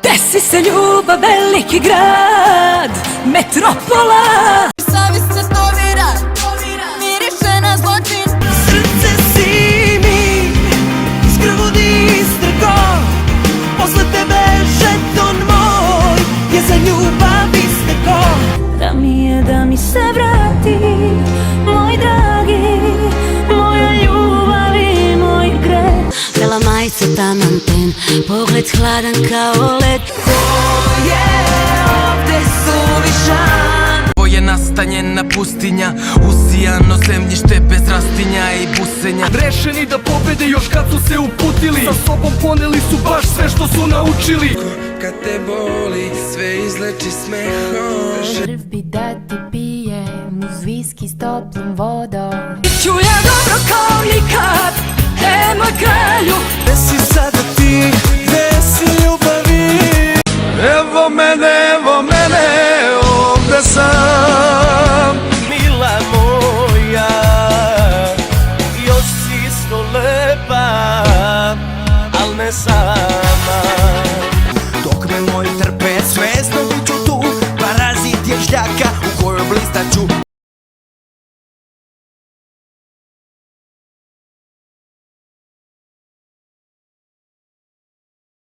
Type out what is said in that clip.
Desi se ljubav, veliki grad, metropola. Savjest se stovira, miriše na zločin. Srce si mi iz grudi istrgo, posle tebe žeton moj je za ljubav isteko. Da mi se vrati, moj dragi, moja ljubav i moj greh. Bela majica, taman ten, pogled hladan kao led. Ko je ovde suvišan? Ovo je nastanjena pustinja, usijano zemljište bez rastinja i busenja. Rešeni da pobede još kad su se uputili, sa sobom poneli su baš sve što su naučili. Kad te boli, sve izleči smehom. Krv bi da ti pijem uz viski s toplom vodom. Ću ja dobro kao nikad, moj kralju. Gde si sada ti?